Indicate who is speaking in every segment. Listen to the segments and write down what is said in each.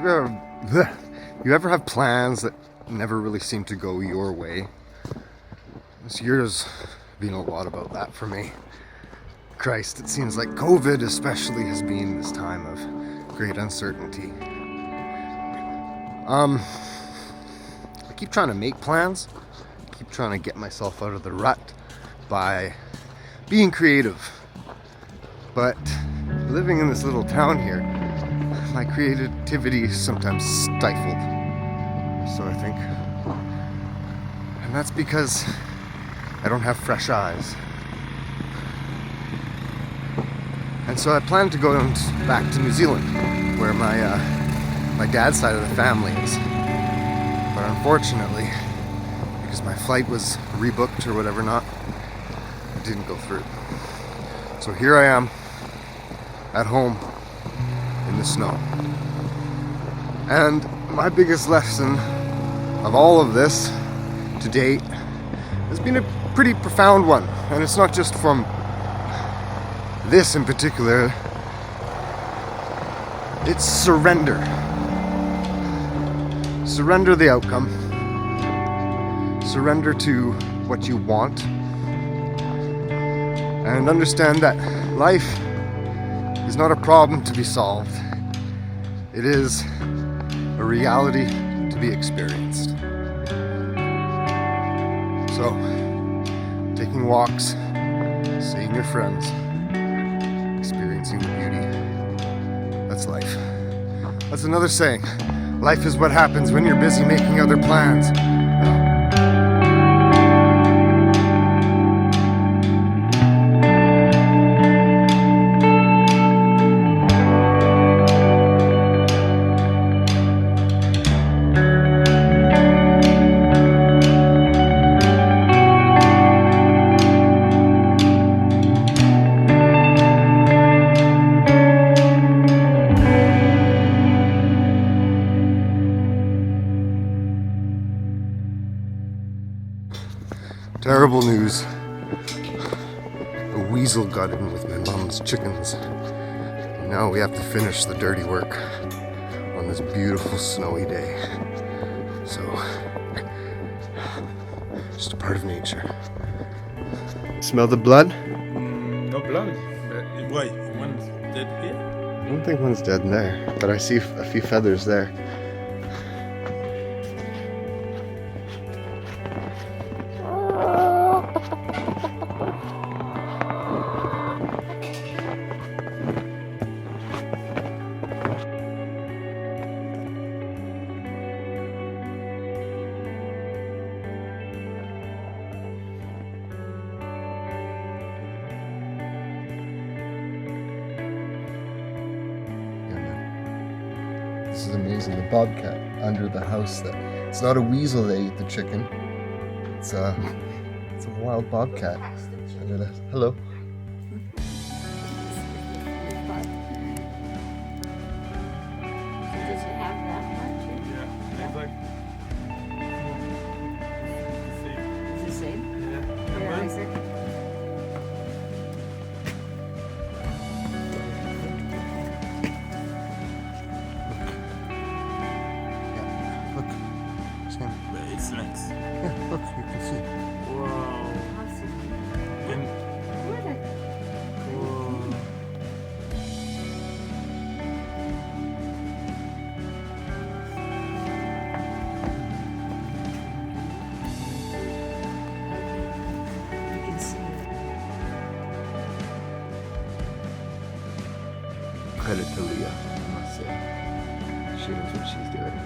Speaker 1: You ever have plans that never really seem to go your way? This year's been a lot about that for me. Christ, it seems like COVID especially has been this time of great uncertainty. I keep trying to make plans, keep trying to get myself out of the rut by being creative. But living in this little town here, my creativity is sometimes stifled. So I think. And that's because I don't have fresh eyes. And so I plan to go back to New Zealand, where my dad's side of the family is. But unfortunately, because my flight was rebooked or whatever not, it didn't go through. So here I am, at home, in the snow. And my biggest lesson of all of this to date has been a pretty profound one. And it's not just from this in particular, it's surrender. Surrender the outcome. Surrender to what you want. And understand that life is not a problem to be solved. It is a reality to be experienced. So, taking walks, seeing your friends, experiencing the beauty. That's life. That's another saying. Life is what happens when you're busy making other plans. Terrible news. A weasel got in with my mom's chickens. And now we have to finish the dirty work on this beautiful snowy day. So, just a part of nature. Smell the blood?
Speaker 2: No blood. But why? One's dead here?
Speaker 1: I don't think one's dead in there, but I see a few feathers there. This is amazing. The bobcat under the house. It's not a weasel that ate the chicken. It's a wild bobcat under the. Hello.
Speaker 3: Does it have that one too?
Speaker 2: Yeah. It's like.
Speaker 3: It's the same?
Speaker 2: Yeah.
Speaker 3: Yeah, Isaac.
Speaker 1: Look. Sam.
Speaker 2: But it's nice.
Speaker 1: Yeah, look, you can see.
Speaker 2: Wow. And wow.
Speaker 3: You can see it.
Speaker 1: Credit to Leah, I must say. She knows what she's doing.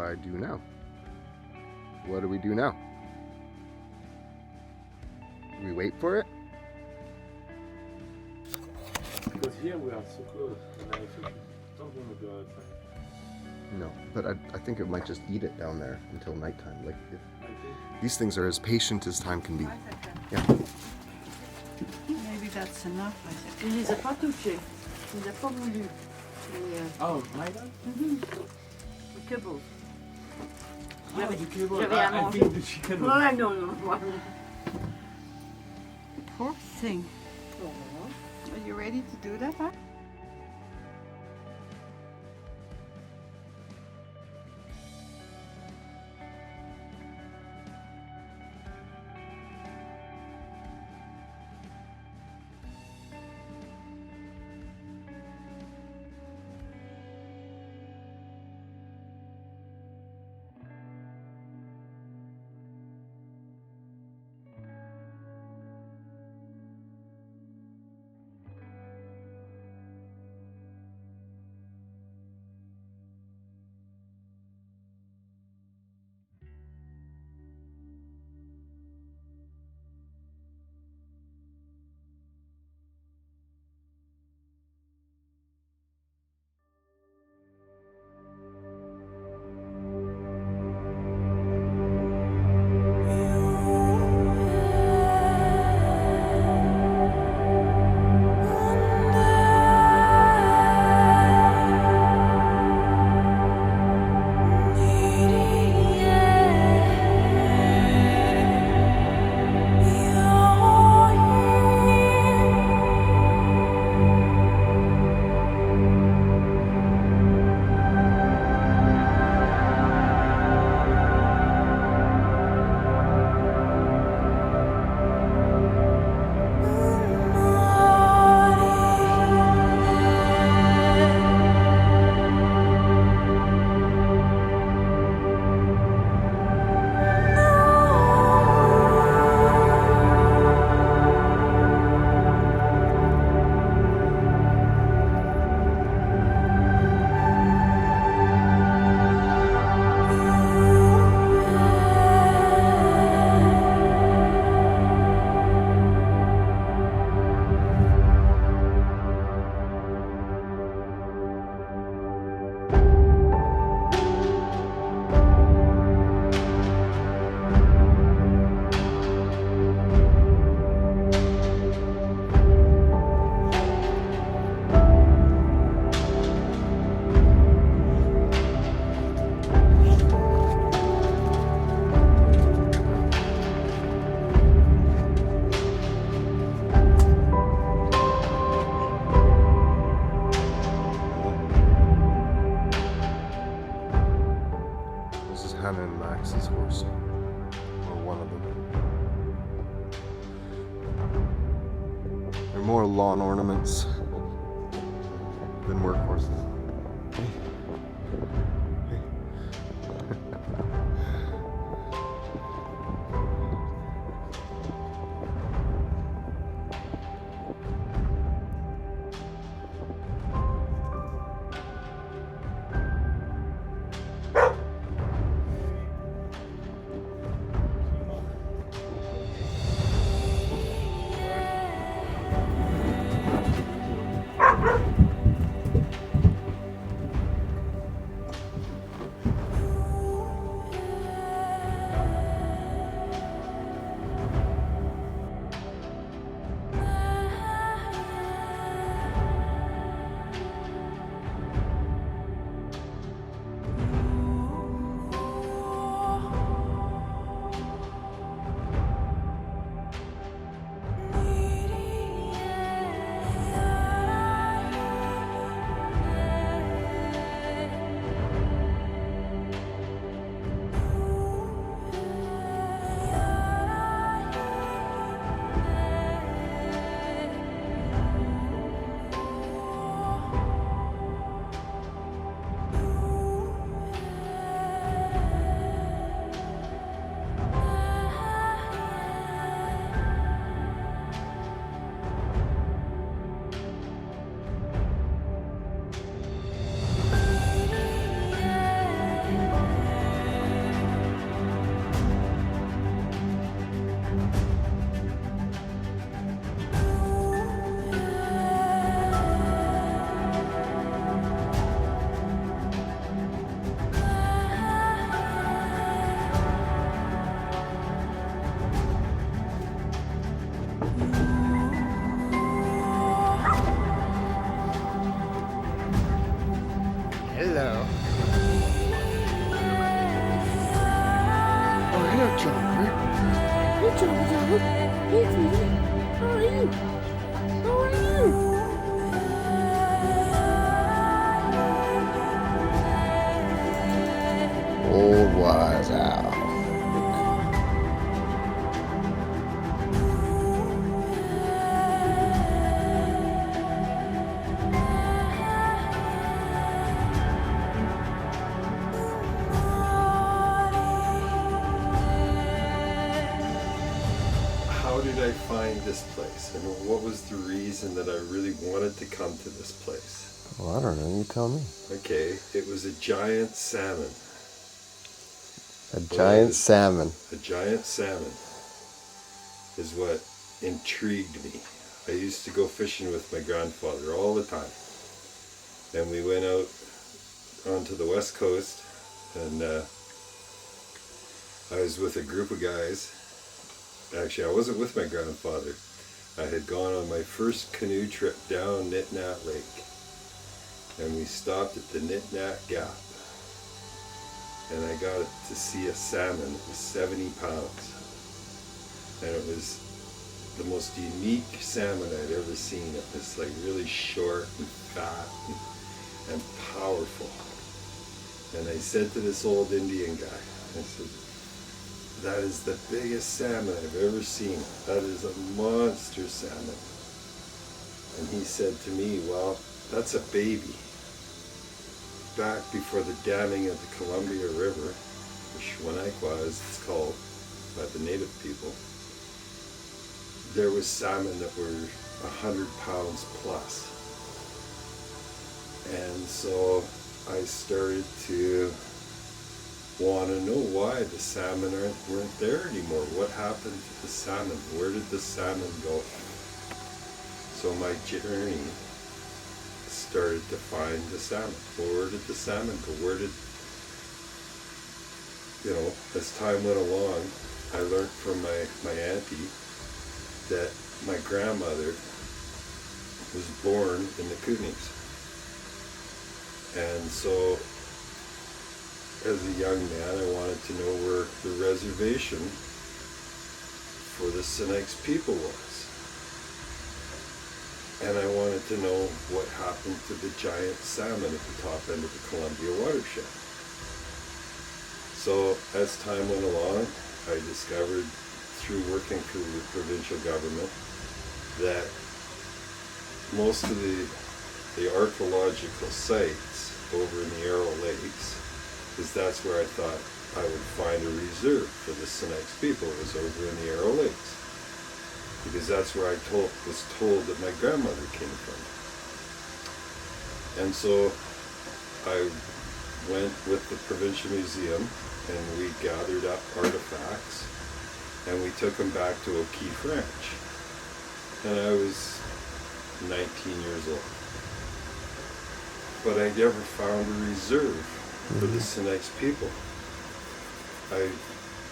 Speaker 1: I do now? What do we do now? We wait for it?
Speaker 2: Because here we are so close, and I think don't want to go outside.
Speaker 1: No, but I think it might just eat it down there until nighttime. Like
Speaker 2: I think
Speaker 1: these things are as patient as time can be. Yeah.
Speaker 3: Maybe that's enough, I think. Il les a pas touchés. Il a pas voulu.
Speaker 2: oh, my God.
Speaker 3: Les kibbles.
Speaker 2: Yeah, the cable.
Speaker 3: j'avais à
Speaker 2: I
Speaker 3: manger.
Speaker 2: think the chicken.
Speaker 3: Ouais, non, non. Poor thing. Are you ready to do that, huh?
Speaker 1: Hannah and Max's horse, or one of them. They're more lawn ornaments than workhorses. Old wise owl.
Speaker 4: How did I find this place, and what was the reason that I really wanted to come to this place?
Speaker 1: Well, I don't know. You tell me.
Speaker 4: Okay, it was a giant salmon.
Speaker 1: A giant salmon.
Speaker 4: A giant salmon is what intrigued me. I used to go fishing with my grandfather all the time. And we went out onto the west coast, and I was with a group of guys. Actually, I wasn't with my grandfather. I had gone on my first canoe trip down Nitnat Lake. And we stopped at the Nitnat Gap. And I got to see a salmon that was 70 pounds. And it was the most unique salmon I'd ever seen. It was like really short and fat and powerful. And I said to this old Indian guy, I said, "That is the biggest salmon I've ever seen. That is a monster salmon." And he said to me, "Well, that's a baby." Back before the damming of the Columbia River, or Shwanakwa as it's called by the native people, there was salmon that were 100 pounds plus. And so I started to want to know why the salmon weren't there anymore. What happened to the salmon? Where did the salmon go? So my journey started to find the salmon. Well, where did the salmon go? Where did, as time went along, I learned from my auntie that my grandmother was born in the Kootenays. And so as a young man, I wanted to know where the reservation for the Sinaiks people was. And I wanted to know what happened to the giant salmon at the top end of the Columbia watershed. So as time went along, I discovered through working for the provincial government that most of the archaeological sites over in the Arrow Lakes, because that's where I thought I would find a reserve for the Sinaiks people, was over in the Arrow Lakes. Because that's where I was told that my grandmother came from. And so I went with the Provincial Museum and we gathered up artifacts and we took them back to O'Keefe Ranch. And I was 19 years old. But I never found a reserve for the Sinaiks people.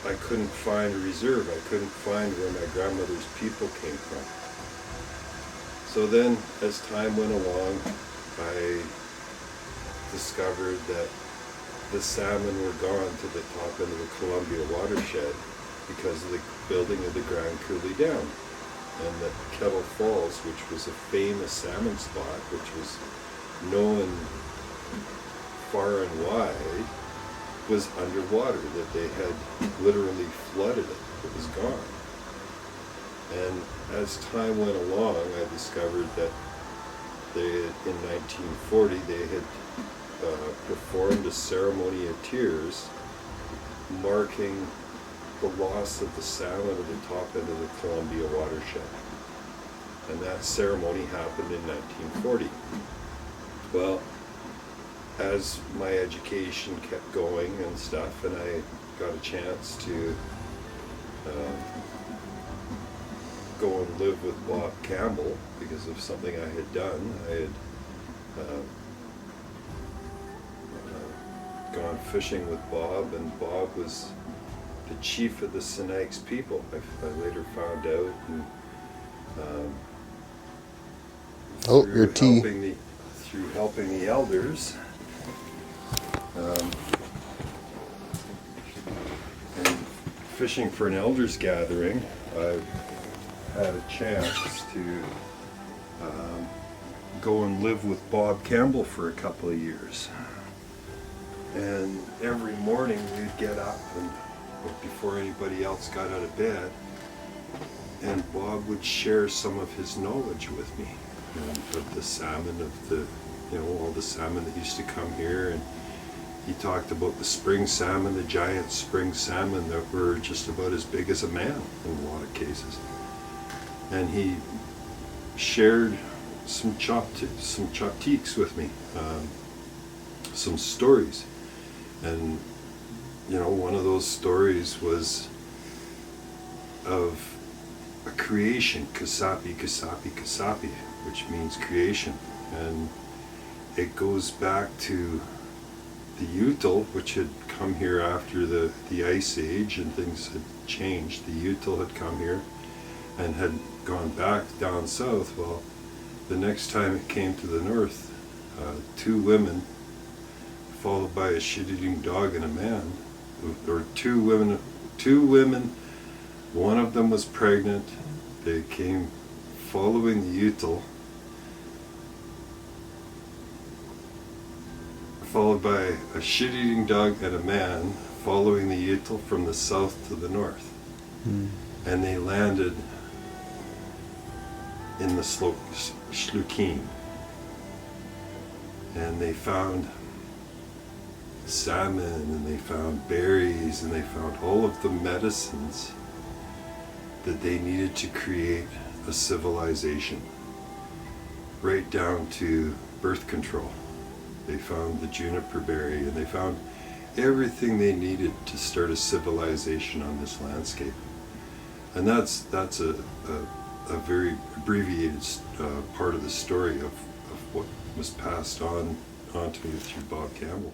Speaker 4: I couldn't find a reserve. I couldn't find where my grandmother's people came from. So then, as time went along, I discovered that the salmon were gone to the top end of the Columbia watershed because of the building of the Grand Coulee Dam. And that Kettle Falls, which was a famous salmon spot, which was known far and wide, was underwater, that they had literally flooded it. It was gone. And as time went along, I discovered that in 1940, they had performed a ceremony of tears marking the loss of the salmon at the top end of the Columbia watershed. And that ceremony happened in 1940. Well, as my education kept going and stuff, and I got a chance to go and live with Bob Campbell because of something I had done. I had gone fishing with Bob, and Bob was the chief of the Sinaiks people. I later found out, and
Speaker 1: Your tea.
Speaker 4: Through helping the elders. And fishing for an elders gathering, I had a chance to go and live with Bob Campbell for a couple of years. And every morning we'd get up and before anybody else got out of bed, and Bob would share some of his knowledge with me of the salmon, of the, you know, all the salmon that used to come here. And he talked about the spring salmon, the giant spring salmon that were just about as big as a man in a lot of cases. And he shared some choptiques with me, some stories. And you know, one of those stories was of a creation, kasapi, kasapi, kasapi, which means creation. And it goes back to the Util, which had come here after the Ice Age and things had changed. The Util had come here and had gone back down south. Well, the next time it came to the north, two women, followed by a shit-eating dog and a man, or two women, one of them was pregnant. They came following the Util, followed by a shit-eating dog and a man following the Util from the south to the north. And they landed in the Shlukin. And they found salmon, and they found berries, and they found all of the medicines that they needed to create a civilization, right down to birth control. They found the juniper berry, and they found everything they needed to start a civilization on this landscape. And that's a very abbreviated part of the story of what was passed on to me through Bob Campbell.